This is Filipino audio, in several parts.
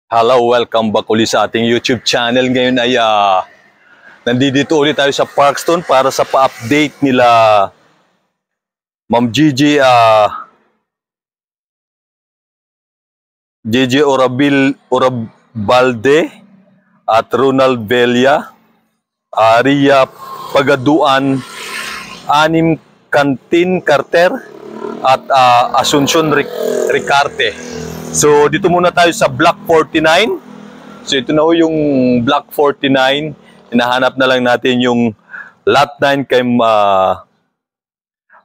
Hello, welcome back ulit sa ating YouTube channel. Ngayon ay nandito ulit tayo sa Parkstone para sa pa-update nila Ma'am Gigi Orabalde at Ronald Velia, Ria Pagaduan, Anim Cantin Carter at Asuncion Ricarte. So dito muna tayo sa Block 49. So ito na ho yung Block 49. Hinahanap na lang natin yung Lot 9 kay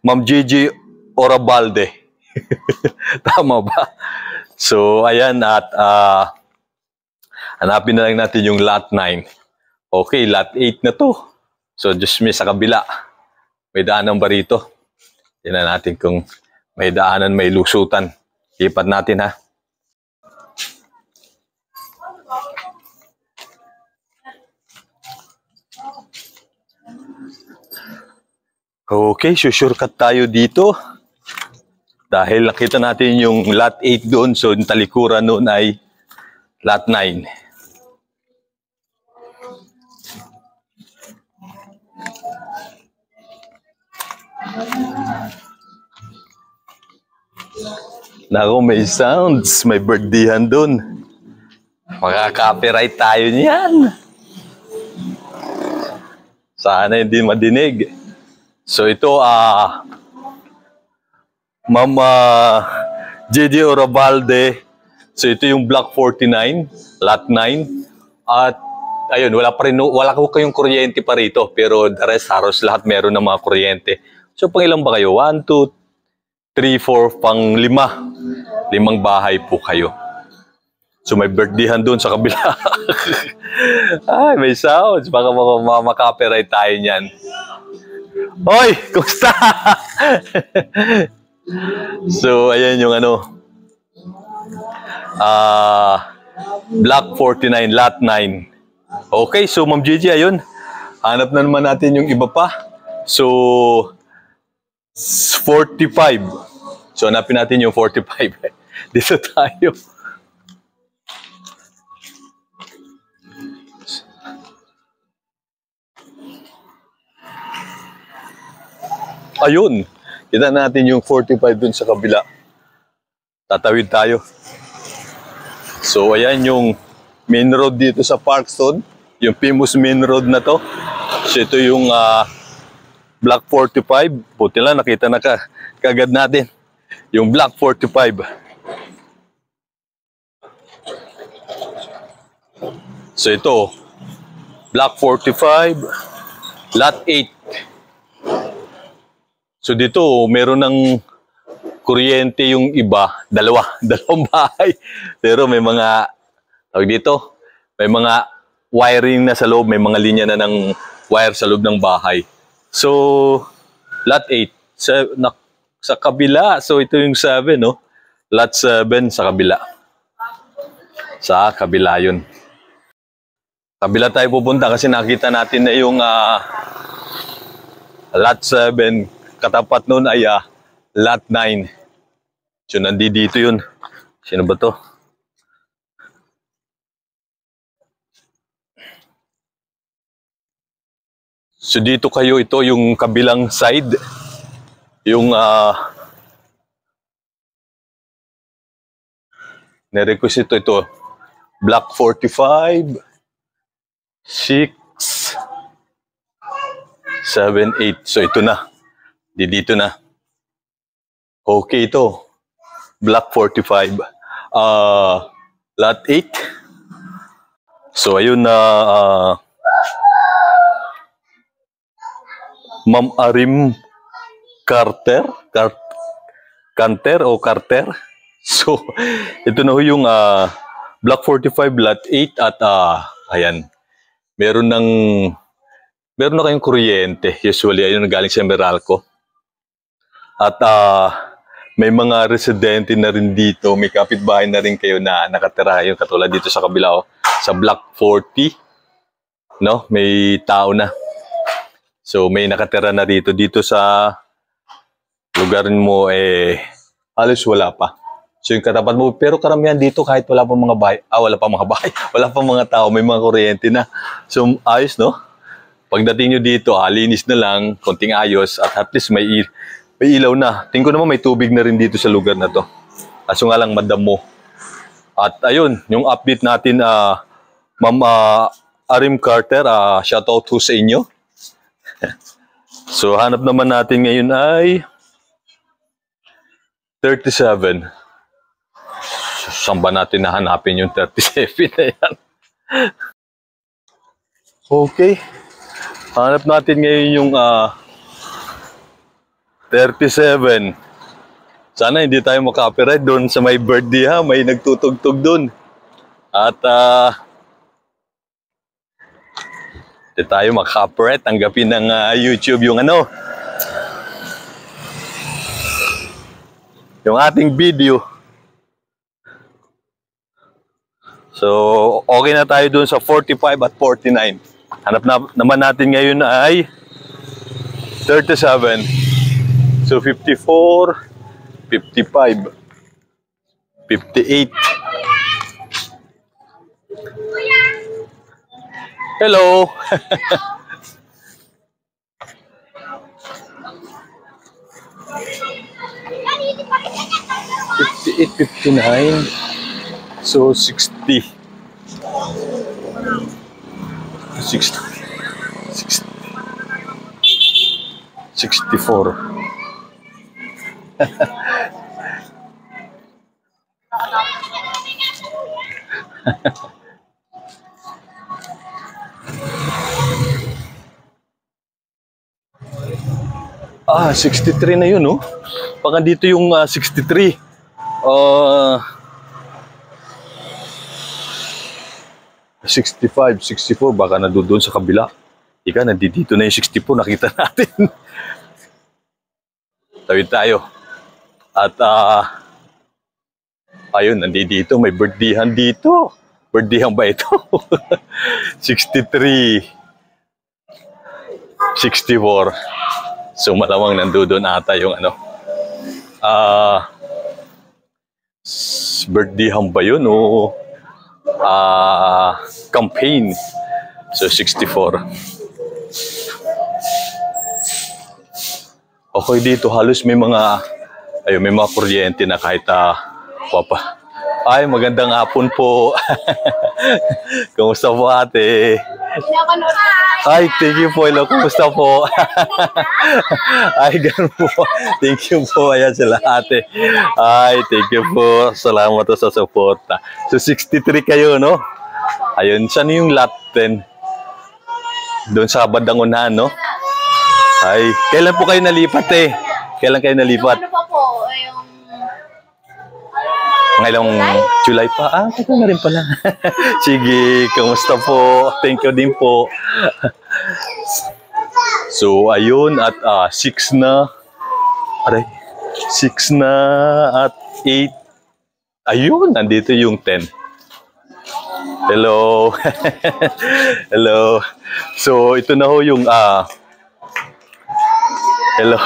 Ma'am Gigi Orabalde. Tama ba? So ayan, at hanapin na lang natin yung Lot 9. Okay, Lot 8 na to. So just may sa kabila. May daanan ba rito? Tingnan natin kung may daanan, may lusutan. Lipat natin ha. Okay, shortcut tayo dito. Dahil nakita natin yung Lot 8 doon, so yung talikuran noon ay Lot 9. Naku, may sounds, may birthdayhan doon. Makaka-copyright tayo niyan. Sana hindi madinig. So ito, Ma'am Gigi Orabalde. So ito yung Block 49, Lot 9. At ayun, wala ko kayong kuryente pa rito. Pero the rest, halos lahat meron ng mga kuryente. So pang ilan ba kayo? 1, 2, 3, 4, pang 5. 5 bahay po kayo. So may birthdayhan doon sa kabila. Ay, may sounds. Baka makaka-copyright tayo niyan. Hoy, kumusta? So, ayan yung Block 49, Lot 9. Okay, so Ma'am Gigi, ayun. Hanap na naman natin yung iba pa. So, 45. So, hanapin natin yung 45. Dito tayo. Ayun, kita natin yung 45 dun sa kabila. Tatawid tayo. So, ayan yung main road dito sa Parkstone. Yung famous main road na to. So, ito yung Block 45. Buti lang, nakita na kagad natin. Yung Block 45. So, ito. Block 45, Lot 8. So dito, meron ng kuryente yung iba, dalawang bahay. Pero may mga, tawag dito, may mga wiring na sa loob, may mga linya na ng wire sa loob ng bahay. So, Lot 8, sa kabila, so ito yung 7, no? Lot 7 sa kabila. Sa kabila yun. Kabila tayo pupunta kasi nakita natin na yung Lot 7, katapat nun ay Lot 9. So, nandito yun. Sino ba to? So, dito kayo, ito yung kabilang side. Yung nirequest ito. Block 45, 6, 7, 8. So, ito na. Dito na. Okay, ito. Block 45. Lot 8. So, ayun na Ma'am Arim Carter. Carter. So, ito na ho yung Block 45, Lot 8. At ayan. Meron na kayong kuryente. Usually, ayun galing sa Meralco. At may mga residente na rin dito, may kapitbahay na rin kayo na nakatira, yung katulad dito sa kabila, sa Block 40, no? May tao na. So may nakatira na dito sa lugar mo, halos wala pa. So yung katapat mo, pero karamihan dito kahit wala pa mga bahay, wala pa mga bahay, wala pa mga tao, may mga kuryente na. So ayos, no? Pagdating nyo dito, linis na lang, konting ayos, at least may ilaw na. Tingin ko naman may tubig na rin dito sa lugar na to. Kaso nga lang madamo. At ayun, yung update natin, Ma'am Arim Carter, shoutout ho sa inyo. So hanap naman natin ngayon ay 37. Saan ba natin nahanapin yung 37 na yan? Okay. Hanap natin ngayon yung 37. Sana hindi tayo maka-copyright doon sa may birthday ha. May nagtutugtog doon. At hindi tayo maka-copyright. Tanggapin ng YouTube yung yung ating video. So, okay na tayo dun sa 45 at 49. Hanap naman natin ngayon ay 37. So, 54, 55, 58. Hello! 58, 59. So, 60. 60. 64. Ah, 63 na yun, oh. Baka dito yung 63. 65, 64, baka nandoon sa kabila. Ika, nandito na yung 64, nakita natin. Tawid tayo. At, ayun, nandito, may birthdayhan dito. Birthdayhan ba ito? 63, 64. So, malamang nandoon ata yung birthdayhan ba yun o campaign. So 64. Okay, dito halos may mga kuryente na kahit papa. Ay, magandang hapon po. Kumusta po ate? Ay, thank you po. Hello, kumusta po? Ay, ganun po. Thank you po. Ayan sila ate. Ay, thank you po. Salamat sa suporta. So, 63 kayo, no? Ayun, saan yung lot 10? Doon sa Badangunan, no? Ay, kailan po kayo nalipat eh? Kailan kayo nalipat? Ano pa po? Yung... Ngayong July pa. Tagal na rin pala. Sige, kamusta po? Thank you din po. So, ayun, at 6 na. Aray, 6 na at 8. Ayun, nandito yung 10. Hello. Hello. So, ito na ho yung hello.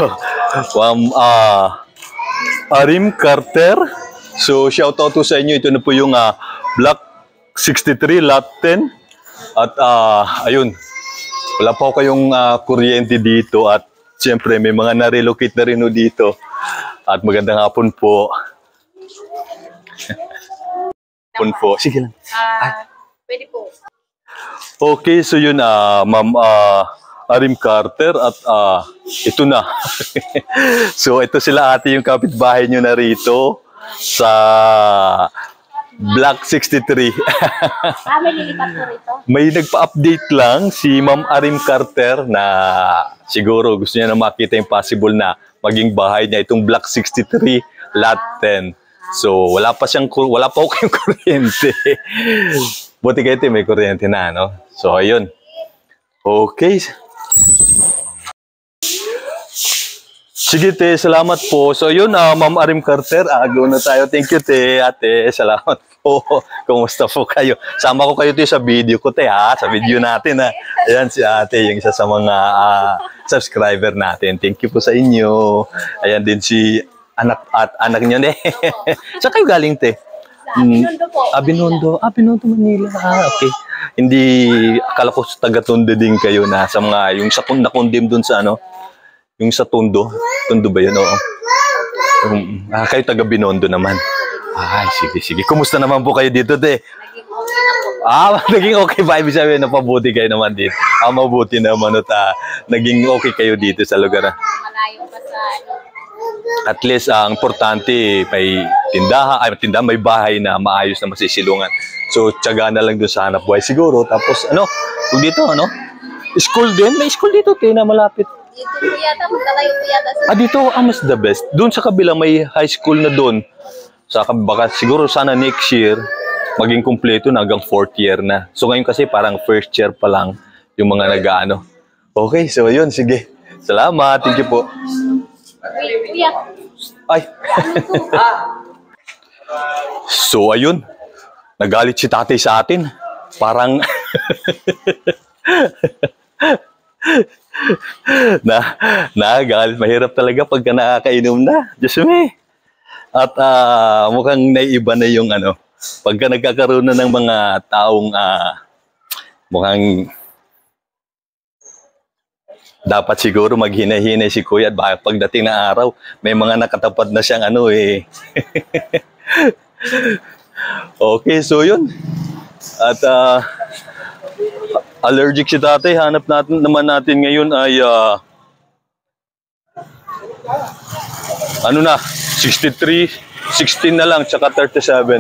Arim Carter. So, shoutout to sa inyo. Ito na po yung Block 63, Lot 10. At ayun, wala pa kayong kuryente dito. At siyempre, may mga na-relocate na rin dito. At magandang hapon po. Hapon po. Sige lang. Pwede po. Okay, so yun, Ma'am Arim Carter. At ito na. So, ito sila ate yung kapitbahay nyo na rito sa Block 63. May lilipat po rito? May nagpa-update lang si Ma'am Arim Carter na siguro gusto niya na makita yung possible na maging bahay niya itong Block 63, Lot 10. So, wala pa ako kayong kuryente. Buti kayo may kuryente na, no? So, ayun. Okay. Sige, te. Salamat po. So, yun, Ma'am Arim Carter. Go na tayo. Thank you, te. Ate, salamat po. Kumusta po kayo? Sama ko kayo, te, sa video ko, te, ha? Sa video natin, ha? Ayan, si ate, yung isa sa mga subscriber natin. Thank you po sa inyo. Ayan din si anak niyo, ne? Saan kayo galing, te? Sa Binondo po. Binondo, Manila. Okay. Hindi, akala ko taga-Tondo din kayo na sa mga, yung sa na-condemn dun sa ano, yung sa Tondo. Tondo ba yun? Oo. Kayo taga-Binondo naman. Ay, sige. Kumusta naman po kayo dito, te? Naging okay na po. Naging okay ba? Ibig sabihin, napabuti kayo naman dito. Mabuti naman at naging okay kayo dito sa lugar. Malayo pa sa ano. At least, ang importante, may tindahan, may bahay na maayos na masisilungan. So, tiyaga na lang doon sa hanap buhay siguro. Tapos, kung dito, school din. May school dito, na malapit. Dito po yata, magkalayo po yata sa... Dito, mas the best. Doon sa kabila, may high school na doon. Baka siguro sana next year, maging kumpleto na hanggang 4th year na. So, ngayon kasi parang 1st year pa lang yung mga nag-ano. Okay, so yun, sige. Salamat, thank you po. Kuya. Ay. So, ayun. Nagalit si tatay sa atin. Parang... nagalit. Mahirap talaga pagka nakakainom na. Diyos me. At mukhang naiiba na yung pagka nagkakaroon na ng mga taong mukhang dapat siguro maghinay-hinay si kuya at baka pagdating ng araw, may mga nakatapat na siyang Okay, so yun. At allergic si tatay. Hanap naman natin ngayon ay 63, 16 na lang, tsaka 37.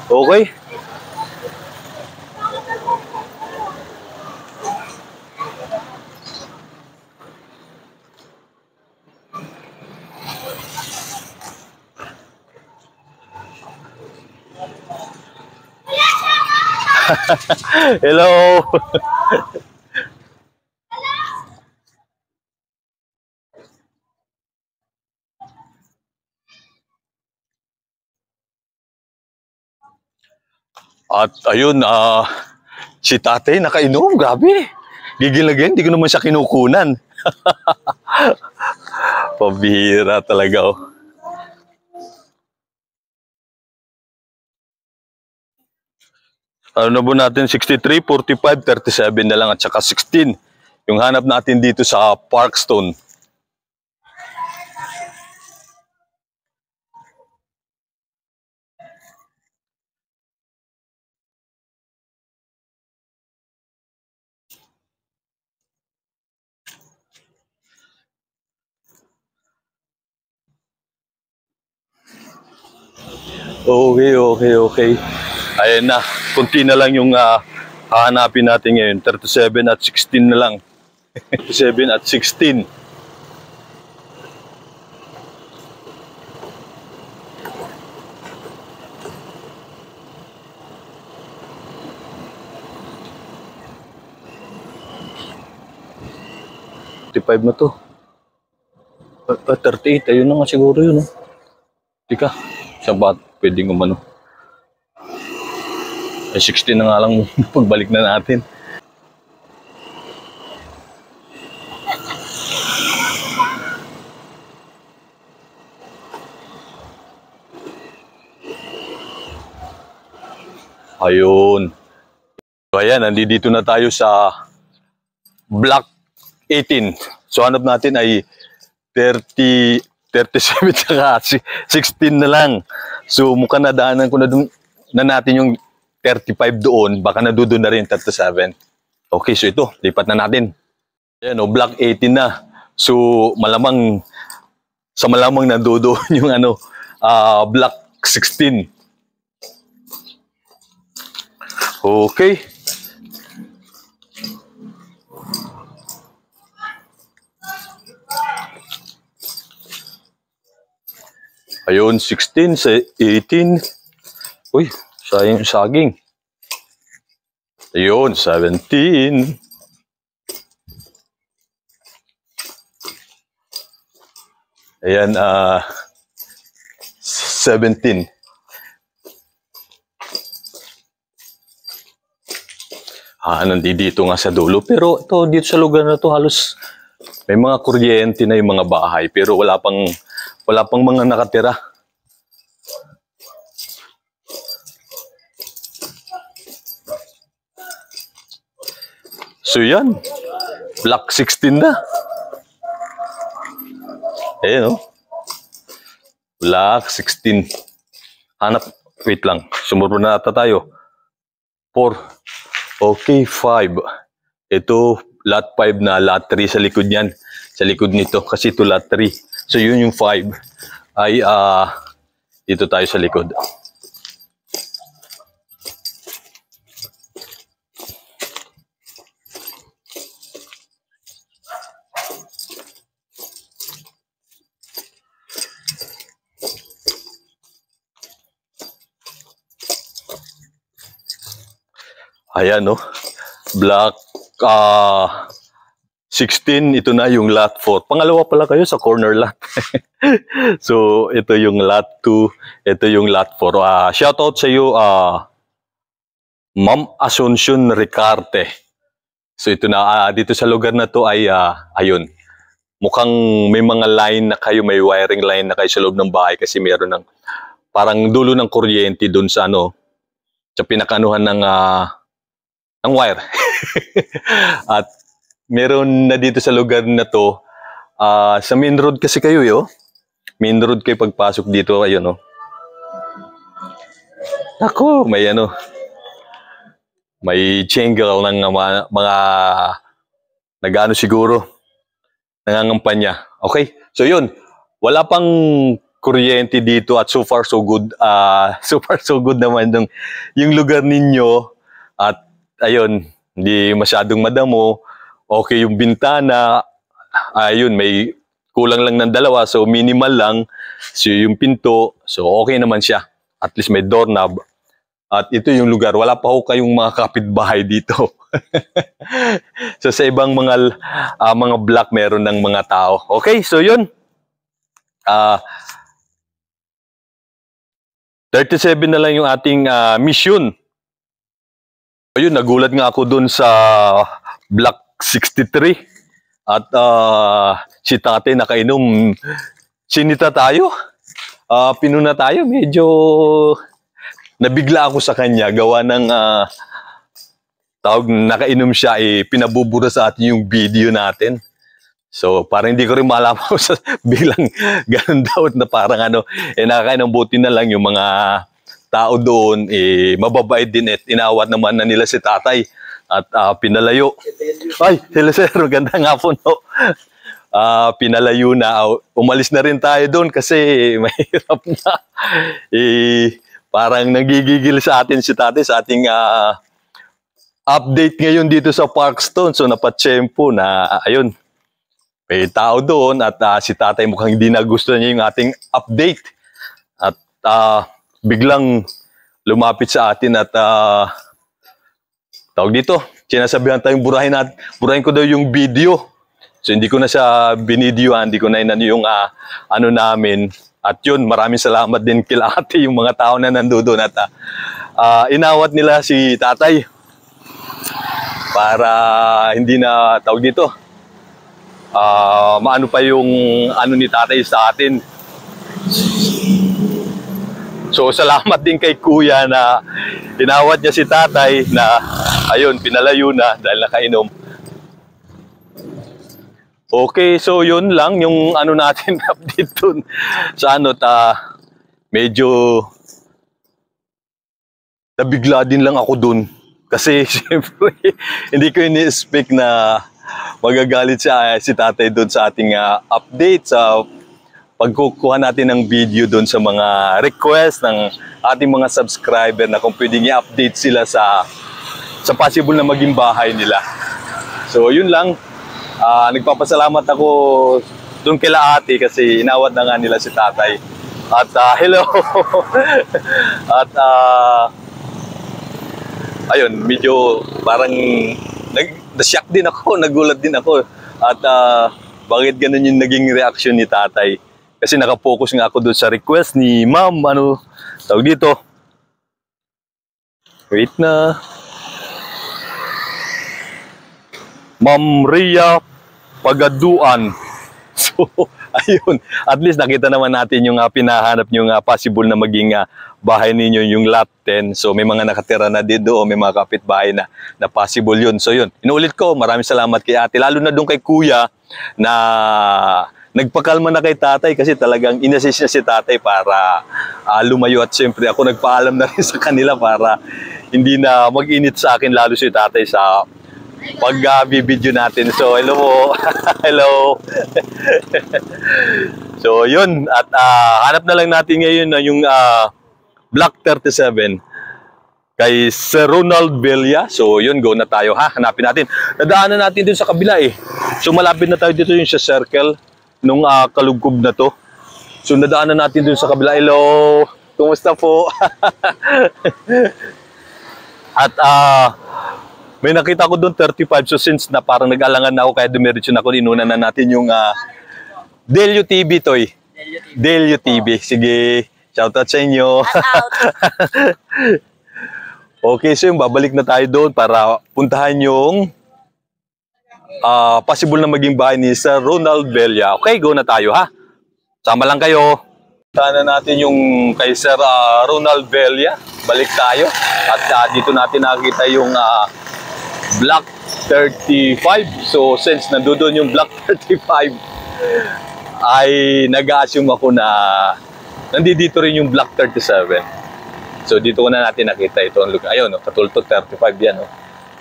Okay? Hello. At ayun, si tatay nakainom, grabe. Gigil na ganyan, hindi ko naman siya kinukunan. Pabihira talaga, oh. Ano na po natin? 63, 45, 37 na lang at saka 16. Yung hanap natin dito sa Parkstone. Okay. Ayan na. Kunti na lang yung hahanapin natin ngayon. 37 at 16 na lang. 37 at 16. Na to. 38. Ayun na nga siguro yun. Tika. Siya ba pwedeng umano? Ay 16 na nga lang pagbalik na natin. Ayun. So ayan, nandito na tayo sa Block 18. So hanap natin ay 30, 37 saka 16 na lang. So mukhang nadaanan ko na dun, na natin yung 35 doon. Baka nadudo na rin 37. Okay, so ito, lipat na natin. Ayan o, Block 18 na. So malamang, sa malamang nadudo yung Block 16. Okay. Ayun, 16, 18. Uy, sayang yung saging. Ayun, 17. Ayan, 17. Nandito nga sa dulo. Pero dito sa lugar na to halos may mga kuryente na yung mga bahay. Pero wala pang Wala pang mga nakatira. So yan, Block 16 na. Ayan, oh. Block 16. Hanap, wait lang. Sumurbo na ata tayo. 4. Okay, 5. Ito, lot 5 na, lot 3 sa likod niyan. Sa likod nito, kasi ito lot 3. So yun yung 5. Ay, dito tayo sa likod. Ayan, no? Block 16, ito na yung lot 4. Pangalawa pala kayo sa corner lot. So, ito yung lot 2, ito yung lot 4. Shoutout sa iyo, Ma'am Asuncion Ricarte. So, ito na, dito sa lugar na to ay, ayun, mukhang may mga line na kayo, may wiring line na kayo sa loob ng bahay kasi meron ng parang dulo ng kuryente dun sa ano, sa pinakanuhan ng wire. At meron na dito sa lugar na to, sa main road kasi kayo, yo. Main road kayo pagpasok dito, ayun, no. Ako, may ano, may chengal ng mga nagano siguro, nangangampanya. Okay? So yun, wala pang kuryente dito at so far so good. So far so good naman yung lugar ninyo. At ayun, hindi masyadong madamo. Okay yung bintana. Ayun, may kulang lang ng 2. So minimal lang. So yung pinto. So okay naman siya. At least may doorknob. At ito yung lugar. Wala pa ho kayong mga kapitbahay dito. So sa ibang mga block meron ng mga tao. Okay, so yun. 37 na lang yung ating mission. Ayun, nagulat nga ako dun sa Block 63. At si tate nakainom. Sinita tayo. Pinuna tayo. Medyo nabigla ako sa kanya. Gawa ng nakainom siya. Pinabubura sa atin yung video natin. So, parang hindi ko rin malaman sa bilang ganun daw na parang ano, nakakainom, buti na lang yung mga tao doon, mababait din at inawat naman na nila si tatay at pinalayo. Ay, hello sir, ganda nga po, no? Pinalayo na, umalis na rin tayo doon kasi mahirap na. Parang nagigigil sa atin si tatay sa ating update ngayon dito sa Parkstone. So, napatsyempo na, ayun, may tao doon at si tatay mukhang hindi nagustuhan niya yung ating update. At biglang lumapit sa atin at tawag dito, sinasabihan tayong burahin ko daw yung video. So hindi ko na siya binidyoan, hindi ko na inano yung ano namin. At yun, maraming salamat din kila ate, yung mga tao na nandoon at inawat nila si tatay para hindi na tawag dito. Maano pa yung ano ni tatay sa atin. So salamat din kay kuya na inawat niya si tatay na ayun, pinalayo na dahil nakainom. Okay, so yun lang yung ano natin update dun sa ano, medyo nabigla din lang ako dun kasi siyempre hindi ko ini-expect na magagalit si tatay doon sa ating update sa pagkukuha natin ng video doon sa mga request ng ating mga subscriber na kung pwedeng i-update sila sa possible na maging bahay nila. So yun lang, nagpapasalamat ako doon kila ate kasi inawat na nga nila si tatay. At hello! At ayun, medyo parang na-shock din ako, nagulat din ako. At bakit ganun yung naging reaction ni tatay? Kasi nakapokus nga ako doon sa request ni ma'am, ano, tawag dito. Wait na. Ma'am Rhea Pagaduan. So, Ayun, at least nakita naman natin yung pinahanap yung possible na maging bahay ninyo, yung lot 10. So may mga nakatira na dito o may mga kapitbahay na possible yun. So yun, inuulit ko, maraming salamat kay ate, lalo na doon kay kuya na nagpakalma na kay tatay kasi talagang inassist niya si tatay para lumayo, at siyempre ako nagpaalam na rin sa kanila para hindi na mag-init sa akin lalo si tatay sa pag-video natin. So, hello po. Hello. So, yun. At hanap na lang natin ngayon na yung Block 37 kay Sir Ronald Villa. So, yun. Go na tayo, ha? Hanapin natin. Nadaanan natin dun sa kabila, eh. So, malapit na tayo dito yung sa circle nung kalugkob na to. So, nadaanan natin dun sa kabila. Hello. Kumusta po? At, may nakita ko doon 35, so since na parang nag-alangan na ako kaya dumiretso na ako, inuna na natin yung Delio TV, Toy. Delio TV. Sige, shoutout sa inyo. Okay, so yung babalik na tayo doon para puntahan yung possible na maging bahay ni Sir Ronald Villa. Okay, go na tayo, ha? Sama lang kayo. Puntahan na natin yung kay Sir Ronald Villa. Balik tayo. At dito natin nakita yung Block 35. So since nandoon yung Block 35 ay nag-assume ako na nandito rin yung Block 37. So dito ko na natin nakita ito ang lugar. Ayun, no, katulto 35 yan. No?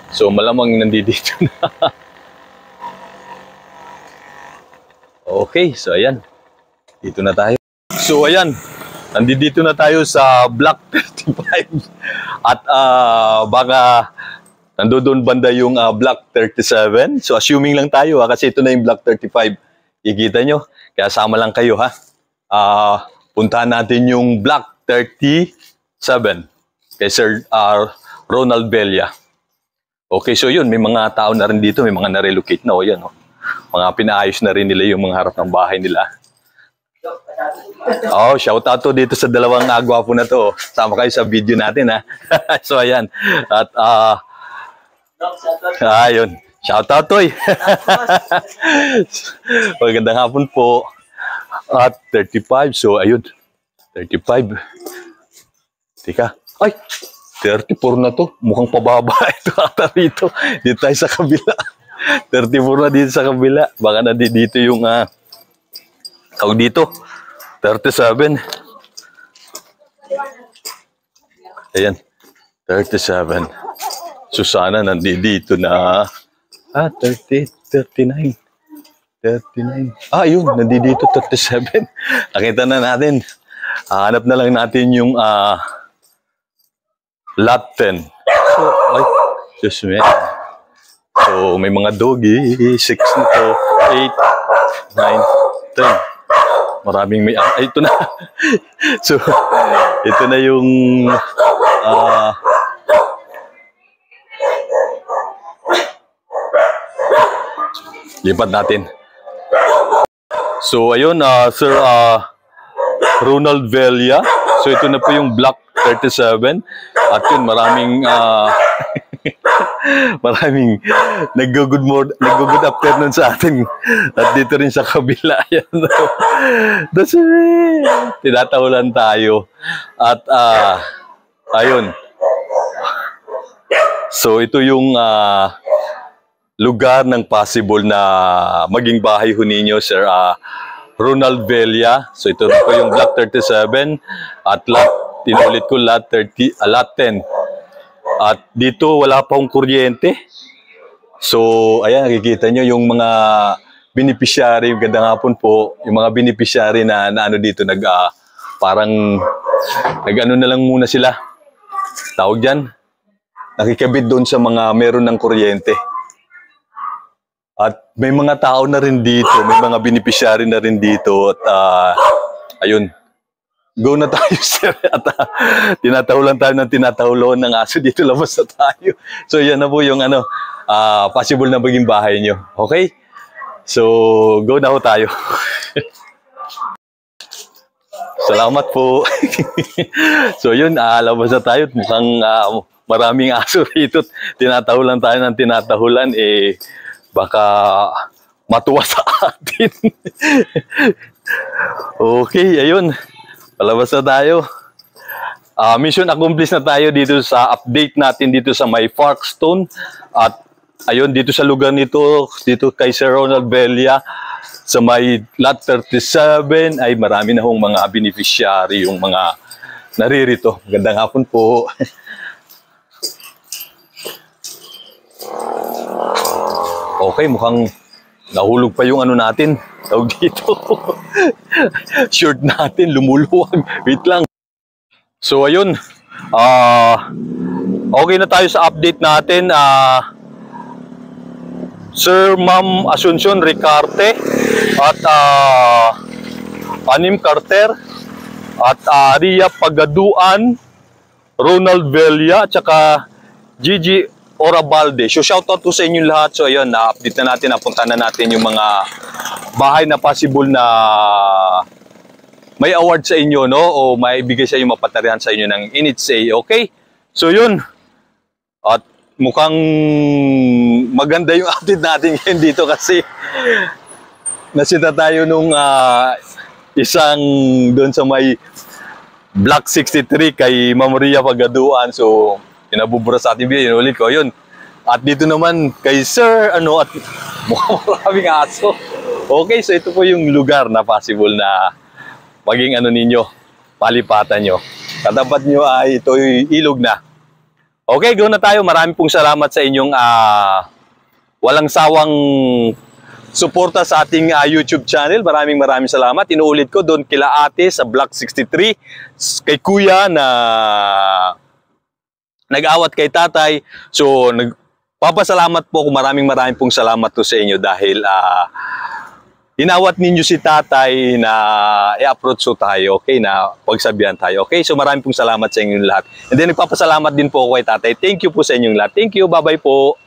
So malamang nandito na. Okay, so ayan. Dito na tayo. So ayan, nandito na tayo sa Block 35. At baka nandoon banda yung Block 37. So assuming lang tayo kasi ito na yung Block 35. Ikita nyo. Kaya sama lang kayo, ha. Puntahan natin yung Block 37 kay Sir Ronald Villa. Okay, so yun. May mga tao na rin dito. May mga na-relocate na. O yan, o. Mga pinaayos na rin nila yung mga harap ng bahay nila. Oh, shout out to dito sa dalawang gwapo na to. Sama kayo sa video natin, ha. So ayan. At ayun. Shout out, Toy. Magandang hapon po. At 35. So, ayun. 35. Tika. Ay! 34 na to. Mukhang pababa ito ata rito. Dito tayo sa kabila. 34 na dito sa kabila. Baka na dito yung tawag dito. 37. Ayan. 37. Susana nandito na 39. Yun, nandito 37. Nakita na natin. Hanap na lang natin yung lot 10. So, ay, just me. So, may mga doggy. 6 na to. 8, 9, 10. Maraming may... Ay, ito na. So, ito na yung... lipat natin. So, ayun, Sir Ronald Villa. So, ito na po yung Block 37. At yun, maraming maraming nag-good afternoon sa atin. At dito rin sa kabila. Ayan. That's it. Tinatahulan tayo. At, ayun. So, ito yung lugar ng possible na maging bahay ho ninyo, Sir Ronald Villa. So ito po yung Block 37 at tinulit ko lot 10. At dito wala pa akong kuryente. So ayan, nakikita nyo yung mga beneficiary. Magandang hapon po. Yung mga beneficiary na ano dito, parang nag-ano na lang muna sila. Tawag dyan. Nakikabit doon sa mga meron ng kuryente. At may mga tao na rin dito, may mga beneficiary na rin dito. At ayun, go na tayo, sir. At tinatahulan tayo ng tinatahulan ng aso dito, labas na tayo. So yan na po yung possible na maging bahay nyo. Okay? So, go na po tayo. Salamat po. So yun, labas na tayo. Mukhang maraming aso rito. Tinatahulan tayo ng tinatahulan. Baka matuwa sa atin. Okay, ayun. Palabas na tayo. Mission accomplished na tayo dito sa update natin dito sa may Parkstone. At ayun, dito sa lugar nito, dito kay Sir Ronald Velia, sa may lot 37, ay marami na hong mga beneficiary, yung mga naririto. Magandang hapon po. Okay, mukhang nahulog pa yung ano natin. Tawag dito. Shirt natin, lumuluwag. Wait lang. So, ayun. Okay na tayo sa update natin. Sir Ma'am Asuncion Ricarte at Anim Carter at Ria Pagaduan, Ronald Velia, at saka Gigi Orabalde. So, shoutout po sa inyo lahat. So, ayun, na-update na natin, napunta na natin yung mga bahay na possible na may award sa inyo, no? O may ibigay sa inyo, mapatarihan sa inyo ng NHA, okay? So, yun. At mukhang maganda yung update natin ngayon dito kasi nasita tayo nung isang doon sa may Block 63 kay Ma'am Ria Pagaduan. So, pinabubura sa ating video, inulit ko, yun. At dito naman kay Sir, at mukhang maraming aso. Okay, so ito po yung lugar na possible na maging ninyo, palipatan nyo. Katapat nyo ay ito'y ilog na. Okay, go na tayo. Marami pong salamat sa inyong walang sawang suporta sa ating YouTube channel. Maraming salamat. Inuulit ko doon kila ate sa Block 63, kay kuya na nag-awat kay tatay. So, nagpapasalamat po kung maraming pong salamat to sa inyo dahil inawat ninyo si tatay na i-approach so tayo, okay, na pagsabihan tayo. Okay, so maraming pong salamat sa inyong lahat. And then nagpapasalamat din po ako kay tatay. Thank you po sa inyong lahat. Thank you, bye-bye po.